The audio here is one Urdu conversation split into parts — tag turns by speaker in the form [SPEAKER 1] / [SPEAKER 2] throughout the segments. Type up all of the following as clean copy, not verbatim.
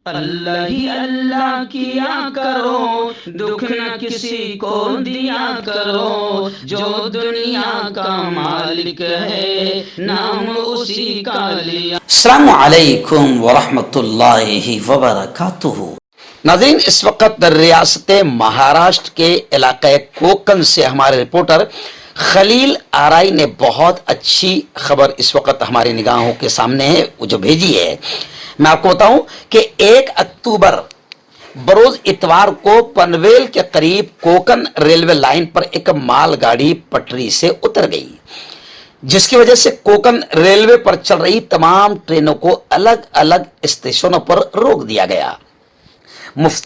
[SPEAKER 1] اللہ ہی اللہ کیا کرو، دکھ نہ کسی کو دیا کرو، جو دنیا کا مالک ہے نام اسی کا لیا۔
[SPEAKER 2] السلام علیکم ورحمۃ اللہ وبرکاتہ۔ ناظرین، اس وقت ریاست مہاراشٹر کے علاقہ کوکن سے ہمارے رپورٹر خلیل آرائی نے بہت اچھی خبر اس وقت ہماری نگاہوں کے سامنے ہے، وہ جو بھیجی ہے۔ میں آپ کو بتاؤں کہ 1 اکتوبر بروز اتوار کو پنویل کے قریب کوکن ریلوے لائن پر ایک مال گاڑی پٹری سے اتر گئی، جس کی وجہ سے کوکن ریلوے پر چل رہی تمام ٹرینوں کو الگ الگ اسٹیشنوں پر روک دیا گیا،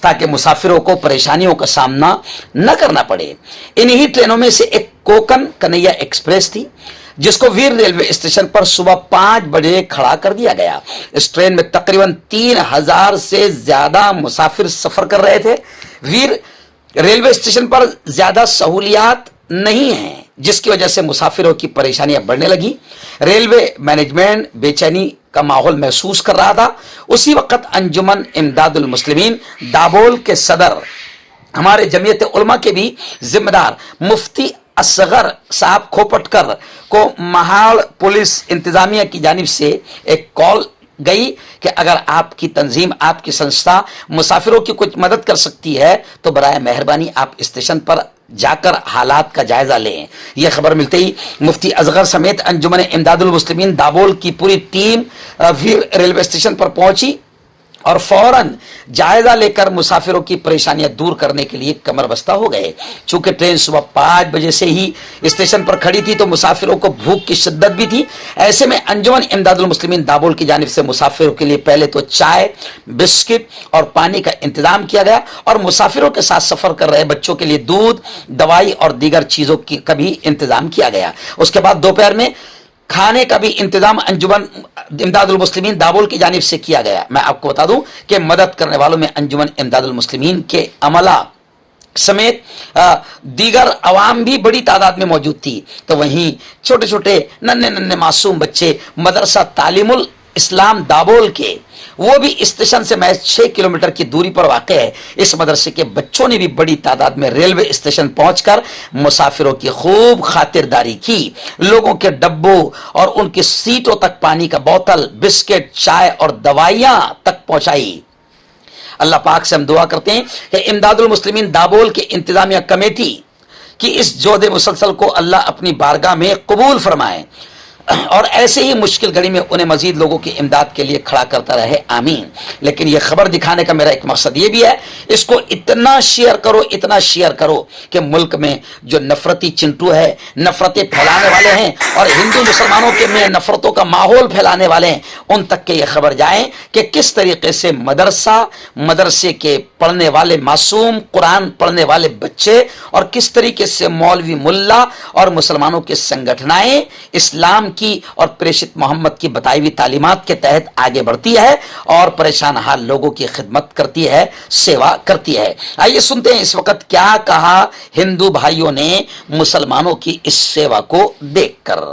[SPEAKER 2] تاکہ مسافروں کو پریشانیوں کا سامنا نہ کرنا پڑے۔ انہی ٹرینوں میں سے ایک کوکن کنیا ایکسپریس تھی، جس کو ویر ریلوے اسٹیشن پر صبح 5 بجے کھڑا کر دیا گیا۔ اس ٹرین میں تقریباً 3000 سے زیادہ مسافر سفر کر رہے تھے۔ ویر ریلوے اسٹیشن پر زیادہ سہولیات نہیں ہیں، جس کی وجہ سے مسافروں کی پریشانیاں بڑھنے لگی۔ ریلوے مینجمنٹ بے چینی کا ماحول محسوس کر رہا تھا۔ اسی وقت انجمن امداد المسلمین دابول کے صدر، ہمارے جمعیت علماء کے بھی ذمہ دار مفتی اصغر صاحب کھوپٹکر کو مہاڑ پولیس انتظامیہ کی جانب سے ایک کال گئی کہ اگر آپ کی تنظیم، آپ کی سنستھا مسافروں کی کچھ مدد کر سکتی ہے تو برائے مہربانی آپ اسٹیشن پر جا کر حالات کا جائزہ لیں۔ یہ خبر ملتے ہی مفتی اصغر سمیت انجمن امداد المسلمین دابول کی پوری ٹیم ویر ریلوے اسٹیشن پر پہنچی اور فوراً جائزہ لے کر مسافروں کی پریشانیاں دور کرنے کے لیے کمر بستہ ہو گئے۔ چونکہ ٹرین صبح 5 بجے سے ہی اسٹیشن پر کھڑی تھی تو مسافروں کو بھوک کی شدت بھی تھی۔ ایسے میں انجمن امداد المسلمین دابول کی جانب سے مسافروں کے لیے پہلے تو چائے، بسکٹ اور پانی کا انتظام کیا گیا، اور مسافروں کے ساتھ سفر کر رہے بچوں کے لیے دودھ، دوائی اور دیگر چیزوں کا بھی انتظام کیا گیا۔ اس کے بعد دوپہر میں کھانے کا بھی انتظام انجمن امداد المسلمین دابول کی جانب سے کیا گیا۔ میں آپ کو بتا دوں کہ مدد کرنے والوں میں انجمن امداد المسلمین کے عملہ سمیت دیگر عوام بھی بڑی تعداد میں موجود تھی۔ تو وہیں چھوٹے چھوٹے ننھے معصوم بچے مدرسہ تعلیم الاسلام دابول کے، وہ بھی اسٹیشن سے محض 6 کلومیٹر کی دوری پر واقع ہے۔ اس مدرسے کے بچوں نے بھی بڑی تعداد میں ریلوے اسٹیشن پہنچ کر مسافروں کی خوب خاطرداری کی، لوگوں کے ڈبوں اور ان کی سیٹوں تک پانی کا بوتل، بسکٹ، چائے اور دوائیاں تک پہنچائی۔ اللہ پاک سے ہم دعا کرتے ہیں کہ امداد المسلمین دابول کے انتظامیہ کمیٹی کی اس جہد مسلسل کو اللہ اپنی بارگاہ میں قبول فرمائے اور ایسے ہی مشکل گھڑی میں انہیں مزید لوگوں کی امداد کے لیے کھڑا کرتا رہے، آمین۔ لیکن یہ خبر دکھانے کا میرا ایک مقصد یہ بھی ہے، اس کو اتنا شیئر کرو، اتنا شیئر کرو کہ ملک میں جو نفرتی چنٹو ہے، نفرتیں پھیلانے والے ہیں اور ہندو مسلمانوں کے میں نفرتوں کا ماحول پھیلانے والے ہیں، ان تک کہ یہ خبر جائیں کہ کس طریقے سے مدرسے کے پڑھنے والے معصوم، قرآن پڑھنے والے بچے، اور کس طریقے سے مولوی ملا اور مسلمانوں کے سنگھٹنائیں اسلام کی اور پریشت محمد کی بتائی ہوئی تعلیمات کے تحت آگے بڑھتی ہے اور پریشان حال لوگوں کی خدمت کرتی ہے، سیوا کرتی ہے۔ آئیے سنتے ہیں اس وقت کیا کہا ہندو بھائیوں نے مسلمانوں کی اس سیوا کو دیکھ کر۔